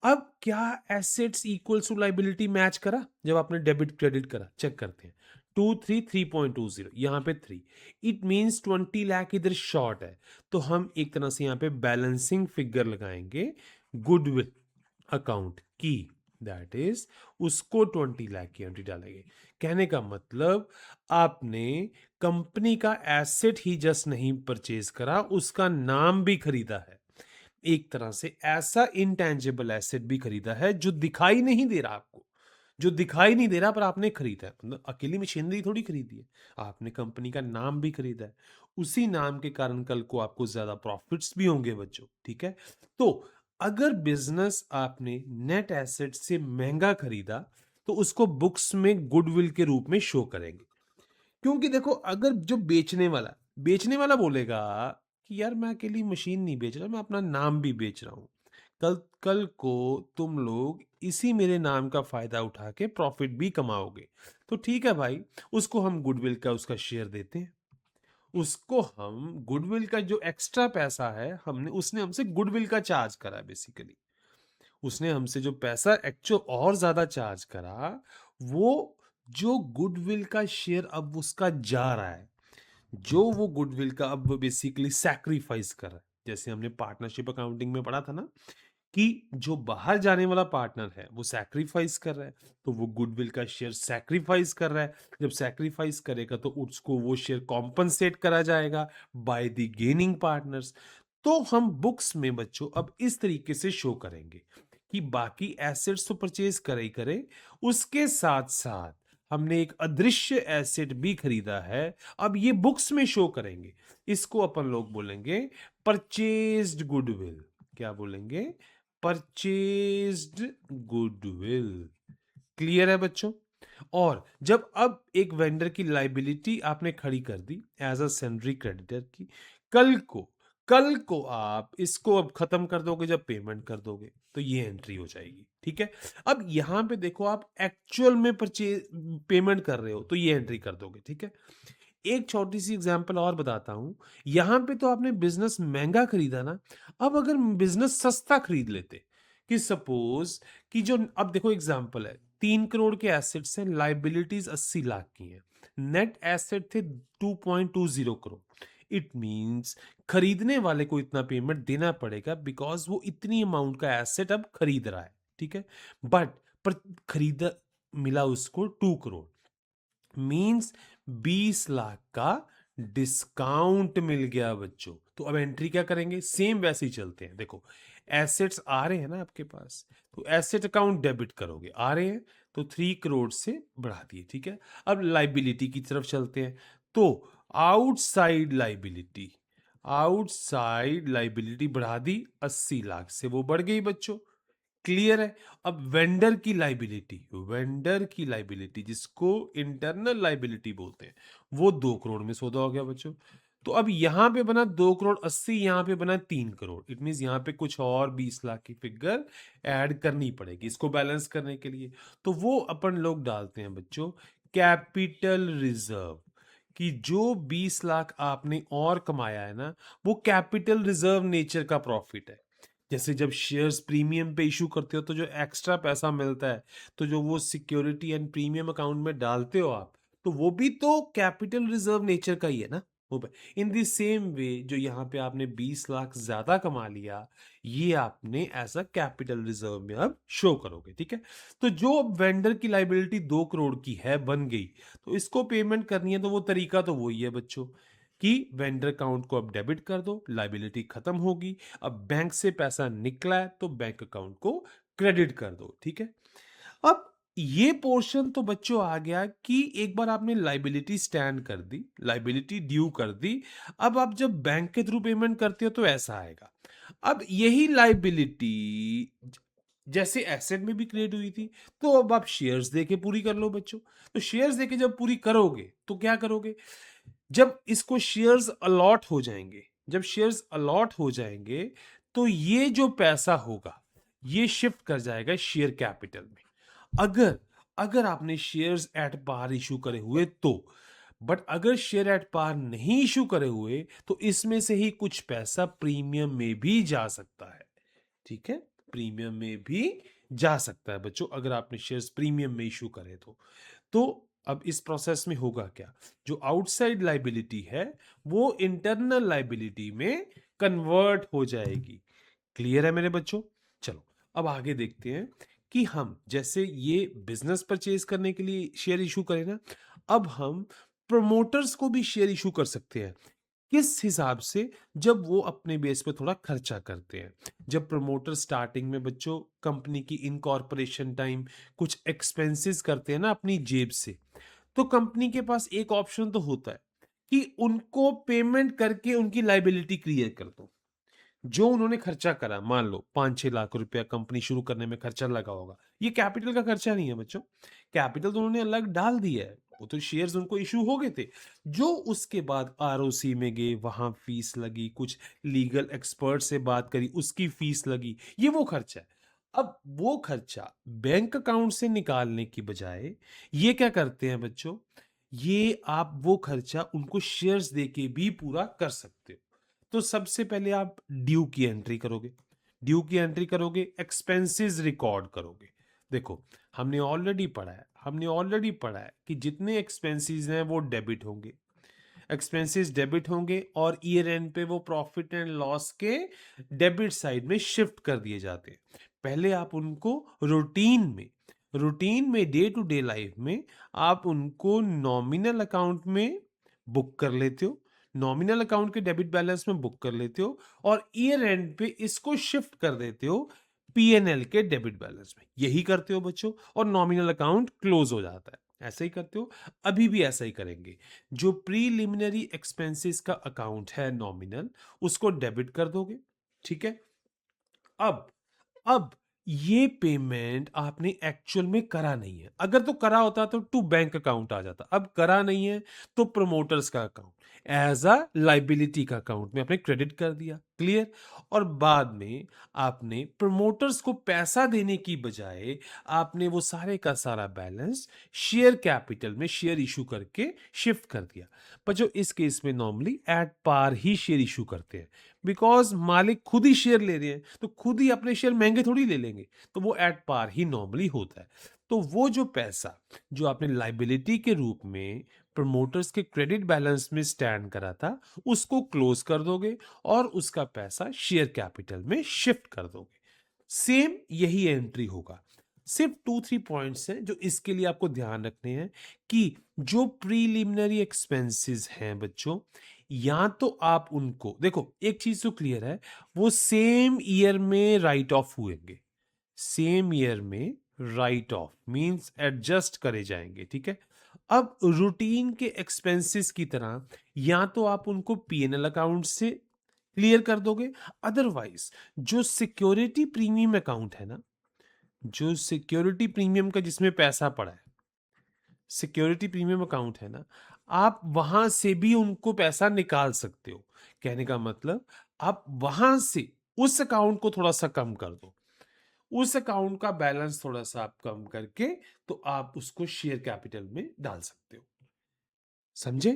अब क्या assets equals to liability match करा जब आपने डेबिट क्रेडिट करा? चेक करते हैं। 3.20 यहां पे 3, इट मींस 20 लाख इधर शॉर्ट है। तो हम एक तरह से यहां पे बैलेंसिंग फिगर लगाएंगे गुडविल अकाउंट की, दैट इज उसको 20 लाख की एंट्री डालेंगे। कहने का मतलब आपने कंपनी का एसेट ही जस्ट नहीं परचेज करा, उसका नाम भी खरीदा है। एक तरह से ऐसा इंटेंजिबल एसेट भी खरीदा है जो दिखाई नहीं दे रहा आपको, जो दिखाई नहीं दे रहा पर आपने खरीदा है। मतलब अकेली मशीनरी थोड़ी खरीदी है, आपने कंपनी का नाम भी खरीदा है। उसी नाम के कारण कल को आपको ज्यादा प्रॉफिट्स भी होंगे बच्चों। ठीक है। तो अगर बिजनेस आपने नेट एसेट से महंगा खरीदा तो उसको बुक्स में गुडविल के रूप में शो करेंगे। क्योंकि देखो, अगर जो बेचने वाला बोलेगा कि यार मैं अकेली मशीन नहीं बेच रहा, मैं अपना नाम भी बेच रहा हूं, कल कल को तुम लोग इसी मेरे नाम का फायदा उठा के प्रॉफिट भी कमाओगे। तो ठीक है भाई, उसको हम गुडविल का उसका शेयर देते हैं। उसको हम गुडविल का जो एक्स्ट्रा पैसा है, हमने उसने हमसे गुडविल का चार्ज करा बेसिकली। उसने हमसे जो पैसा एक्चुअल और ज्यादा चार्ज करा, वो जो गुडविल का शेयर अब उसका जा रहा है, जो वो गुडविल का अब बेसिकली सैक्रिफाइस कर रहा है। जैसे हमने पार्टनरशिप अकाउंटिंग में पढ़ा था ना, कि जो बाहर जाने वाला पार्टनर है वो सैक्रिफाइस कर रहा है, तो वो गुडविल का शेयर सैक्रिफाइस कर रहा है। जब सैक्रिफाइस करेगा तो उसको वो शेयर कॉम्पनसेट करा जाएगा बाय द गेनिंग पार्टनर्स। तो हम बुक्स में बच्चों अब इस तरीके से शो करेंगे कि बाकी एसेट्स तो परचेज करे ही करे, उसके साथ साथ हमने एक अदृश्य एसेट भी खरीदा है, अब ये बुक्स में शो करेंगे। इसको अपन लोग बोलेंगे परचेज्ड गुडविल। क्या बोलेंगे? Purchased goodwill. क्लियर है बच्चों? और जब अब एक वेंडर की लाइबिलिटी आपने खड़ी कर दी एज अ सेंड्री क्रेडिटर की, कल को आप इसको अब खत्म कर दोगे जब पेमेंट कर दोगे, तो ये एंट्री हो जाएगी। ठीक है, अब यहां पे देखो आप एक्चुअल में परचेज पेमेंट कर रहे हो तो ये एंट्री कर दोगे। ठीक है, एक छोटी सी एग्जांपल और बताता हूं। यहां पे तो आपने बिजनेस महंगा खरीदा ना, अब अगर बिजनेस सस्ता खरीद लेते, कि सपोज कि जो अब देखो एग्जांपल है, 3 करोड़ के एसेट्स हैं, लाइबिलिटीज 80 लाख की हैं, नेट एसेट थे 2.20 करोड़। इट मींस खरीदने वाले को इतना पेमेंट देना पड़ेगा बिकॉज वो इतनी अमाउंट का एसेट अब खरीद रहा है। ठीक है, बट पर खरीदा मिला उसको 2 करोड़, मींस 20 लाख का डिस्काउंट मिल गया बच्चों। तो अब एंट्री क्या करेंगे? सेम वैसे ही चलते हैं। देखो एसेट्स आ रहे हैं ना आपके पास, तो एसेट अकाउंट डेबिट करोगे, आ रहे हैं तो 3 करोड़ से बढ़ा दिए। ठीक है, अब लाइबिलिटी की तरफ चलते हैं। तो आउटसाइड लाइबिलिटी बढ़ा दी, 80 लाख से वो बढ़ गई बच्चों। क्लियर है? अब वेंडर की लाइबिलिटी जिसको इंटरनल लाइबिलिटी बोलते हैं, वो 2 करोड़ में सौदा हो गया बच्चों। तो अब यहां पे बना 2 करोड़ 80, यहां पे बना 3 करोड़। इट मीन यहां पे कुछ और 20 लाख की फिगर ऐड करनी पड़ेगी इसको बैलेंस करने के लिए। तो वो अपन लोग डालते हैं बच्चों कैपिटल रिजर्व, कि जो 20 लाख आपने और कमाया है ना, वो कैपिटल रिजर्व नेचर का प्रॉफिट है। जैसे जब शेयर्स प्रीमियम पे इशू करते हो तो जो एक्स्ट्रा पैसा मिलता है, तो जो वो सिक्योरिटी एंड प्रीमियम अकाउंट में डालते हो आप, तो वो भी तो कैपिटल रिजर्व नेचर का ही है ना। वो इन द सेम वे जो यहाँ पे आपने 20 लाख ज्यादा कमा लिया, ये आपने एज अ कैपिटल रिजर्व में अब शो करोगे। ठीक है, तो जो अब वेंडर की लाइबिलिटी 2 करोड़ की है बन गई, तो इसको पेमेंट करनी है तो वो तरीका तो वही है बच्चों, कि वेंडर अकाउंट को अब डेबिट कर दो, लाइबिलिटी खत्म होगी। अब बैंक से पैसा निकला है तो बैंक अकाउंट को क्रेडिट कर दो। ठीक है, अब ये पोर्शन तो बच्चों आ गया कि एक बार आपने लाइबिलिटी स्टैंड कर दी, लाइबिलिटी ड्यू कर दी, अब आप जब बैंक के थ्रू पेमेंट करते हो तो ऐसा आएगा। अब यही लाइबिलिटी जैसे एसेट में भी क्रिएट हुई थी, तो अब आप शेयर्स देके पूरी कर लो बच्चों। तो शेयर्स देके जब पूरी करोगे तो क्या करोगे? जब इसको शेयर्स अलॉट हो जाएंगे, जब शेयर्स अलॉट हो जाएंगे, तो ये जो पैसा होगा ये शिफ्ट कर जाएगा शेयर कैपिटल में। अगर अगर आपने शेयर्स एट पार इशू करे हुए तो, बट अगर शेयर एट पार नहीं इशू करे हुए तो इसमें से ही कुछ पैसा प्रीमियम में भी जा सकता है। ठीक है, प्रीमियम में भी जा सकता है बच्चों, अगर आपने शेयर्स प्रीमियम में इशू करे तो अब इस प्रोसेस में होगा क्या? जो आउटसाइड लाइबिलिटी है वो इंटरनल लाइबिलिटी में कन्वर्ट हो जाएगी। क्लियर है मेरे बच्चों? चलो अब आगे देखते हैं कि हम जैसे ये बिजनेस परचेज करने के लिए शेयर इशू करें ना, अब हम प्रमोटर्स को भी शेयर इशू कर सकते हैं। किस हिसाब से? जब वो अपने बेस पे थोड़ा खर्चा करते हैं। जब प्रमोटर स्टार्टिंग में बच्चों कंपनी की इनकॉर्पोरेशन टाइम कुछ एक्सपेंसेस करते हैं ना अपनी जेब से, तो कंपनी के पास एक ऑप्शन तो होता है कि उनको पेमेंट करके उनकी लाइबिलिटी क्लियर कर दो। जो उन्होंने खर्चा करा, मान लो 5-6 लाख रुपया कंपनी शुरू करने में खर्चा लगा होगा, ये कैपिटल का खर्चा नहीं है बच्चों, कैपिटल तो उन्होंने अलग डाल दिया है। वो तो शेयर्स उनको इशू हो गए थे। जो उसके बाद आरओसी में गए, वहां फीस लगी, कुछ लीगल एक्सपर्ट से बात करी, उसकी फीस लगी, ये वो खर्चा है। अब वो खर्चा बैंक अकाउंट से निकालने की बजाय ये क्या करते हैं बच्चों, ये आप वो खर्चा उनको शेयर्स देके भी पूरा कर सकते हो। तो सबसे पहले आप ड्यू की एंट्री करोगे, ड्यू की एंट्री करोगे, एक्सपेंसेस रिकॉर्ड करोगे। देखो हमने ऑलरेडी पढ़ा है कि जितने एक्सपेंसेस हैं वो डेबिट होंगे, एक्सपेंसेस डेबिट होंगे और ईयर एंड पे वो प्रॉफिट एंड लॉस के डेबिट साइड में शिफ्ट कर दिए जाते हैं। पहले आप उनको रूटीन में डे टू डे लाइफ में आप उनको नॉमिनल अकाउंट में बुक कर लेते हो, नॉमिनल अकाउंट के डेबिट बैलेंस में बुक कर लेते हो और ईयर एंड पे इसको शिफ्ट कर देते हो पीएनएल के डेबिट बैलेंस में। यही करते हो बच्चों और नॉमिनल अकाउंट क्लोज हो जाता है। ऐसा ही करते हो, अभी भी ऐसा ही करेंगे। जो प्रीलिमिनरी एक्सपेंसेस का अकाउंट है नॉमिनल, उसको डेबिट कर दोगे, ठीक है। अब ये पेमेंट आपने एक्चुअल में करा नहीं है। अगर तो करा होता तो टू बैंक अकाउंट आ जाता, अब करा नहीं है तो प्रमोटर्स का अकाउंट एज अ लाइबिलिटी का अकाउंट में आपने क्रेडिट कर दिया, क्लियर। और बाद में आपने प्रमोटर्स को पैसा देने की बजाय आपने वो सारे का सारा बैलेंस शेयर कैपिटल में शेयर इशू करके शिफ्ट कर दिया। पर जो इस केस में नॉर्मली एट पार ही शेयर इशू करते हैं, बिकॉज मालिक खुद ही शेयर ले रहे हैं तो खुद ही अपने शेयर महंगे थोड़ी ले लेंगे, तो वो एट पार ही नॉर्मली होता है। तो वो जो पैसा जो आपने लाइबिलिटी के रूप में प्रमोटर्स के क्रेडिट बैलेंस में स्टैंड करा था, उसको क्लोज कर दोगे और उसका पैसा शेयर कैपिटल में शिफ्ट कर दोगे। सेम यही एंट्री होगा। सिर्फ 2-3 पॉइंट्स हैं जो इसके लिए आपको ध्यान रखने हैं कि जो प्रीलिमिनरी एक्सपेंसेस हैं बच्चों, या तो आप उनको देखो, एक चीज तो क्लियर है, वो सेम ईयर में राइट ऑफ हुएंगे, सेम ईयर में राइट ऑफ मींस एडजस्ट करे जाएंगे, ठीक है। अब रूटीन के एक्सपेंसेस की तरह या तो आप उनको पीएनएल अकाउंट से क्लियर कर दोगे, अदरवाइज जो सिक्योरिटी प्रीमियम अकाउंट है ना, जो सिक्योरिटी प्रीमियम का जिसमें पैसा पड़ा है, सिक्योरिटी प्रीमियम अकाउंट है ना, आप वहां से भी उनको पैसा निकाल सकते हो। कहने का मतलब आप वहां से उस अकाउंट को थोड़ा सा कम कर दो, उस अकाउंट का बैलेंस थोड़ा सा आप कम करके तो आप उसको शेयर कैपिटल में डाल सकते हो। समझे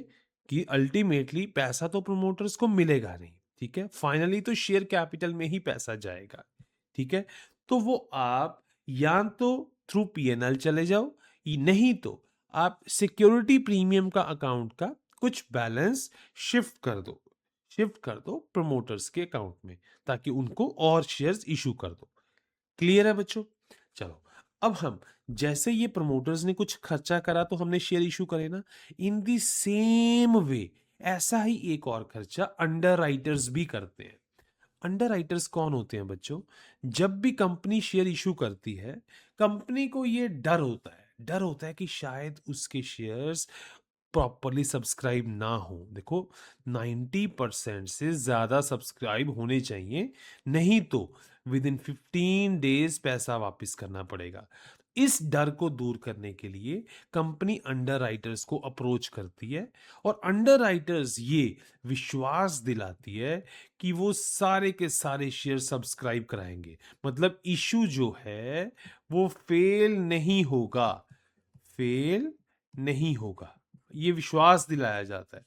कि अल्टीमेटली पैसा तो प्रमोटर्स को मिलेगा नहीं, ठीक है, फाइनली तो शेयर कैपिटल में ही पैसा जाएगा, ठीक है। तो वो आप या तो थ्रू पीएनएल चले जाओ, नहीं तो आप सिक्योरिटी प्रीमियम का अकाउंट का कुछ बैलेंस शिफ्ट कर दो प्रमोटर्स के अकाउंट में, ताकि उनको और शेयर्स इशू कर दो। क्लियर है बच्चों? चलो, अब हम जैसे ये प्रमोटर्स ने कुछ खर्चा करा तो हमने शेयर इशू करे ना, इन दी सेम वे ऐसा ही एक और खर्चा अंडर राइटर्स भी करते हैं। अंडर राइटर्स कौन होते हैं बच्चों? जब भी कंपनी शेयर इशू करती है, कंपनी को ये डर होता है कि शायद उसके शेयर्स प्रॉपरली सब्सक्राइब ना हो। देखो, 90% से ज्यादा सब्सक्राइब होने चाहिए, नहीं तो विद इन 15 डेज पैसा वापस करना पड़ेगा। इस डर को दूर करने के लिए कंपनी अंडर राइटर्स को अप्रोच करती है और अंडर राइटर्स ये विश्वास दिलाती है कि वो सारे के सारे शेयर सब्सक्राइब कराएंगे, मतलब इशू जो है वो फेल नहीं होगा, ये विश्वास दिलाया जाता है।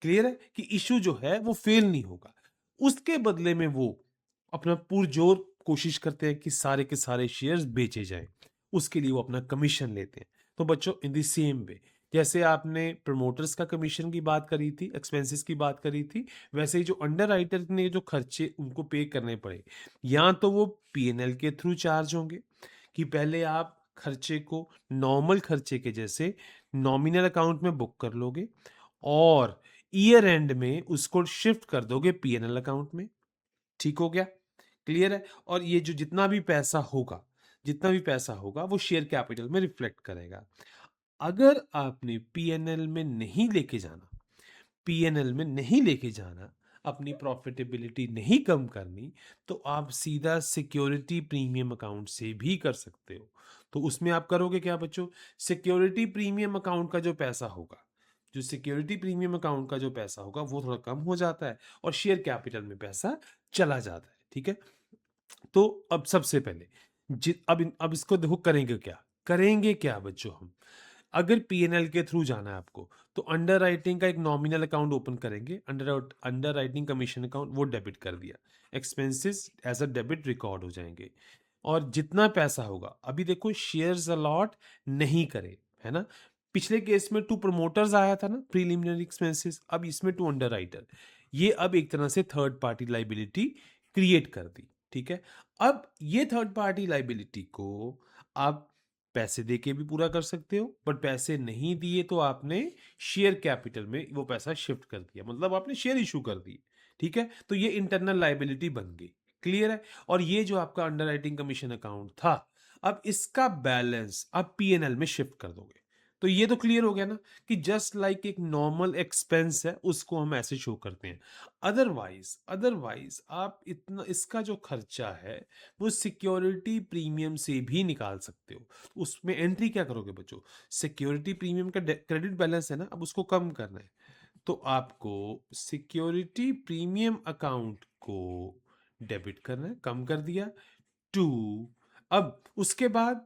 क्लियर है कि इशू जो है वो फेल नहीं होगा। उसके बदले में वो अपना पुरजोर कोशिश करते हैं कि सारे के सारे शेयर्स बेचे जाएं, उसके लिए वो अपना कमीशन लेते हैं। तो बच्चों, इन द सेम वे जैसे आपने प्रमोटर्स का कमीशन की बात करी थी, एक्सपेंसेस की बात करी थी, वैसे ही जो अंडर राइटर ने जो खर्चे उनको पे करने पड़े, या तो वो पीएनएल के थ्रू चार्ज होंगे कि पहले आप खर्चे को नॉर्मल खर्चे के जैसे नॉमिनल अकाउंट में बुक कर लोगे और ईयर एंड में उसको शिफ्ट कर दोगे पीएनएल अकाउंट में। ठीक हो गया? क्लियर है? और ये जो जितना भी पैसा होगा वो शेयर कैपिटल में रिफ्लेक्ट करेगा। अगर आपने पीएनएल में नहीं लेके जाना, अपनी प्रॉफिटेबिलिटी नहीं कम करनी, तो आप सीधा सिक्योरिटी प्रीमियम अकाउंट से भी कर सकते हो। तो उसमें आप करोगे क्या बच्चों, सिक्योरिटी प्रीमियम अकाउंट का जो पैसा होगा, जो सिक्योरिटी प्रीमियम अकाउंट का जो पैसा होगा वो थोड़ा कम हो जाता है और शेयर कैपिटल में पैसा चला जाता है। ठीक है, तो अब सबसे पहले अब इसको देखो करेंगे क्या बच्चों हम। अगर पीएनएल के थ्रू जाना है आपको, तो अंडर राइटिंग का एक नॉमिनल अकाउंट ओपन करेंगे, अंडर राइटिंग कमीशन अकाउंट, वो डेबिट कर दिया, expenses as a debit record हो जाएंगे। और जितना पैसा होगा, अभी देखो शेयर्स अलॉट नहीं करे, है ना। पिछले केस में टू प्रमोटर्स आया था ना प्रीलिमिनरी एक्सपेंसेस, अब इसमें टू अंडर राइटर, ये अब एक तरह से थर्ड पार्टी लाइबिलिटी क्रिएट कर दी। ठीक है, अब ये थर्ड पार्टी लाइबिलिटी को आप पैसे दे के भी पूरा कर सकते हो, बट पैसे नहीं दिए तो आपने शेयर कैपिटल में वो पैसा शिफ्ट कर दिया, मतलब आपने शेयर इशू कर दिए। ठीक है, तो ये इंटरनल लाइबिलिटी बन गई। क्लियर है। और ये जो आपका अंडरराइटिंग कमीशन अकाउंट था, अब इसका बैलेंस आप पीएनएल में शिफ्ट कर दोगे। तो ये तो क्लियर हो गया ना कि जस्ट लाइक एक नॉर्मल एक्सपेंस है, उसको हम ऐसे शो करते हैं। अदरवाइज आप इतना इसका जो खर्चा है वो सिक्योरिटी प्रीमियम से भी निकाल सकते हो। उसमें एंट्री क्या करोगे बच्चों, सिक्योरिटी प्रीमियम का क्रेडिट बैलेंस है ना, अब उसको कम करना है, तो आपको सिक्योरिटी प्रीमियम अकाउंट को डेबिट करना है, कम कर दिया टू। अब उसके बाद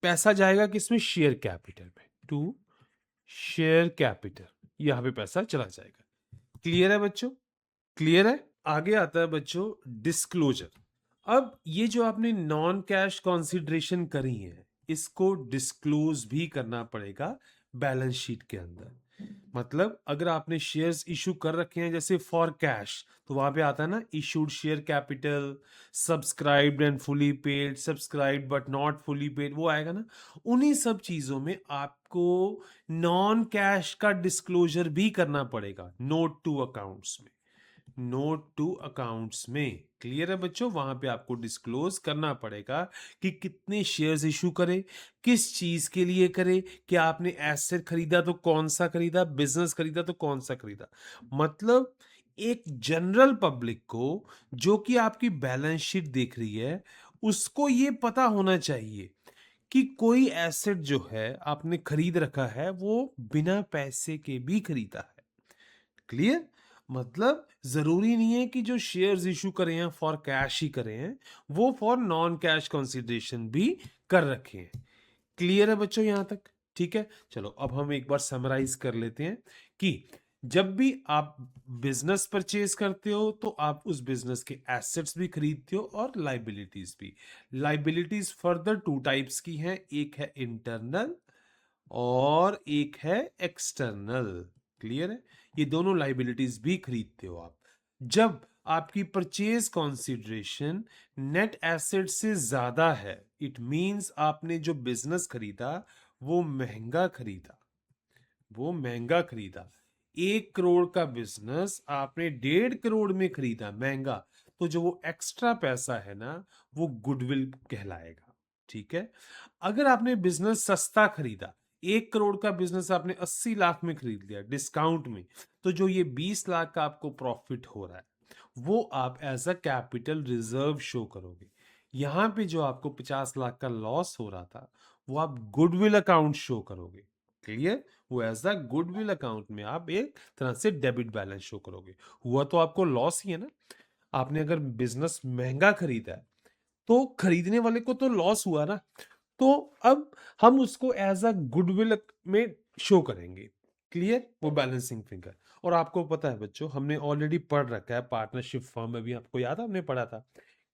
पैसा जाएगा किसमें, शेयर कैपिटल में, टू शेयर कैपिटल, यहां पे पैसा चला जाएगा। क्लियर है बच्चों, क्लियर है। आगे आता है बच्चों डिस्क्लोजर। अब ये जो आपने नॉन कैश कॉन्सिडरेशन करी है, इसको डिस्क्लोज भी करना पड़ेगा बैलेंस शीट के अंदर। मतलब अगर आपने शेयर्स इशू कर रखे हैं जैसे फॉर कैश, तो वहां पे आता है ना issued share capital, subscribed and fully paid, subscribed but not fully paid, वो आएगा ना। उन्हीं सब चीजों में आपको नॉन कैश का डिस्क्लोजर भी करना पड़ेगा नोट टू अकाउंट्स में, नोट टू अकाउंट्स में। क्लियर है बच्चों, वहां पे आपको डिस्क्लोज करना पड़ेगा कि कितने शेयर्स इशू करे, किस चीज के लिए करे, कि आपने एसेट खरीदा तो कौन सा खरीदा, बिजनेस खरीदा तो कौन सा खरीदा। मतलब एक जनरल पब्लिक को जो कि आपकी बैलेंस शीट देख रही है, उसको ये पता होना चाहिए कि कोई एसेट जो है आपने खरीद रखा है वो बिना पैसे के भी खरीदा है। क्लियर, मतलब जरूरी नहीं है कि जो शेयर्स इशू करे हैं फॉर कैश ही करे हैं, वो फॉर नॉन कैश कंसीडरेशन भी कर रखे हैं। क्लियर है बच्चों यहां तक। ठीक है, चलो अब हम एक बार समराइज कर लेते हैं कि जब भी आप बिजनेस परचेज करते हो तो आप उस बिजनेस के एसेट्स भी खरीदते हो और लाइबिलिटीज भी। लाइबिलिटीज फर्दर टू टाइप्स की हैं, एक है इंटरनल और एक है एक्सटर्नल। क्लियर है, ये दोनों लाइबिलिटीज भी खरीदते हो आप। जब आपकी परचेज कॉन्सिडरेशन नेट एसेट से ज्यादा है, इट मींस आपने जो बिजनेस खरीदा वो महंगा खरीदा, वो महंगा खरीदा। 1 करोड़ का बिजनेस आपने 1.5 करोड़ में खरीदा महंगा, तो जो वो एक्स्ट्रा पैसा है ना, वो गुडविल कहलाएगा। ठीक है, अगर आपने बिजनेस सस्ता खरीदा, 1 करोड़ का बिजनेस आपने 80 लाख में खरीद लिया डिस्काउंट में, तो जो ये 20 लाख का आपको प्रॉफिट हो रहा है वो आप as a capital reserve show करोगे। यहां पे जो आपको 50 लाख का लॉस हो रहा था वो आप गुडविल अकाउंट शो करोगे। क्लियर, वो एज अ गुडविल अकाउंट में आप एक तरह से डेबिट बैलेंस शो करोगे। हुआ तो आपको लॉस ही है ना, आपने अगर बिजनेस महंगा खरीदा है तो खरीदने वाले को तो लॉस हुआ ना, तो अब हम उसको एज अ गुडविल में शो करेंगे। क्लियर, वो बैलेंसिंग फिगर। और आपको पता है बच्चों, हमने ऑलरेडी पढ़ रखा है पार्टनरशिप फर्म में भी, आपको याद है हमने पढ़ा था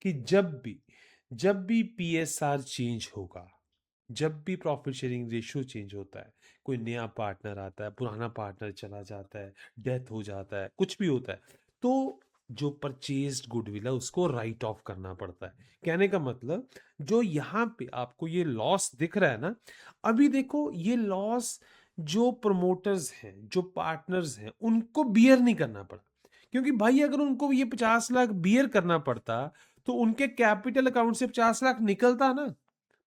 कि जब भी पीएसआर चेंज होगा, जब भी प्रॉफिट शेयरिंग रेशियो चेंज होता है, कोई नया पार्टनर आता है, पुराना पार्टनर चला जाता है, डेथ हो जाता है, कुछ भी होता है, तो जो परचेज्ड गुडविल है उसको राइट ऑफ करना पड़ता है। कहने का मतलब, जो यहाँ पे आपको ये लॉस दिख रहा है ना, अभी देखो ये लॉस जो प्रमोटर्स हैं, जो पार्टनर्स हैं, उनको बियर नहीं करना पड़ा। क्योंकि भाई अगर उनको ये 50 लाख बियर करना पड़ता तो उनके कैपिटल अकाउंट से 50 लाख निकलता ना,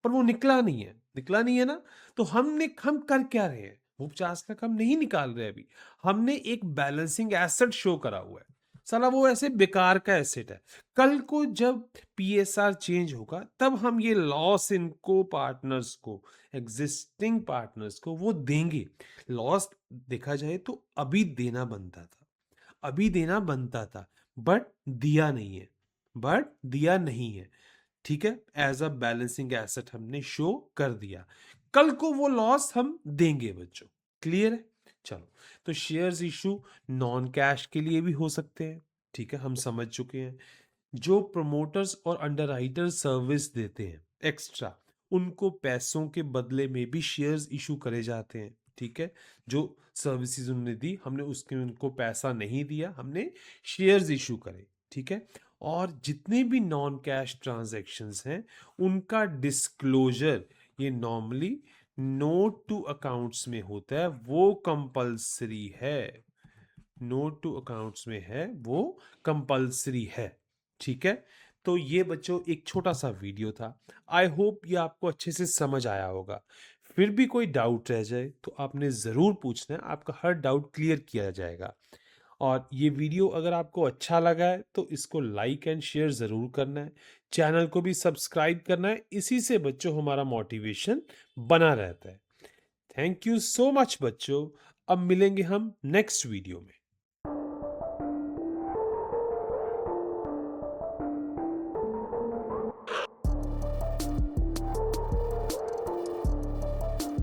पर वो निकला नहीं है, निकला नहीं है ना। तो हम कर क्या रहे हैं, वो 50 लाख हम नहीं निकाल रहे अभी, हमने एक बैलेंसिंग एसेट शो करा हुआ है। साला वो ऐसे बेकार का एसेट है। कल को जब पीएसआर चेंज होगा तब हम ये लॉस इनको पार्टनर्स को, एग्जिस्टिंग पार्टनर्स को वो देंगे। लॉस देखा जाए तो अभी देना बनता था, अभी देना बनता था, बट दिया नहीं है, बट दिया नहीं है। ठीक है, एज अ बैलेंसिंग एसेट हमने शो कर दिया, कल को वो लॉस हम देंगे बच्चों। क्लियर है? चलो, तो शेयर्स इशू नॉन कैश के लिए भी हो सकते हैं। ठीक है, हम समझ चुके हैं। जो प्रमोटर्स और अंडरराइटर सर्विस देते हैं एक्स्ट्रा, उनको पैसों के बदले में भी शेयर्स इशू करे जाते हैं। ठीक है, जो सर्विसेज उन्होंने दी, हमने उसके उनको पैसा नहीं दिया, हमने शेयर्स इशू करे। ठीक है, और जितने भी नॉन कैश ट्रांजैक्शंस हैं उनका डिस्क्लोजर ये नॉर्मली नोट टू अकाउंट्स में होता है, वो कंपलसरी है। नोट टू अकाउंट्स में है, वो कंपलसरी है। ठीक है, तो ये बच्चों एक छोटा सा वीडियो था। आई होप ये आपको अच्छे से समझ आया होगा। फिर भी कोई डाउट रह जाए तो आपने ज़रूर पूछना है, आपका हर डाउट क्लियर किया जाएगा। और ये वीडियो अगर आपको अच्छा लगा है तो इसको लाइक एंड शेयर ज़रूर करना है, चैनल को भी सब्सक्राइब करना है। इसी से बच्चों हमारा मोटिवेशन बना रहता है। थैंक यू सो मच बच्चों। अब मिलेंगे हम नेक्स्ट वीडियो में।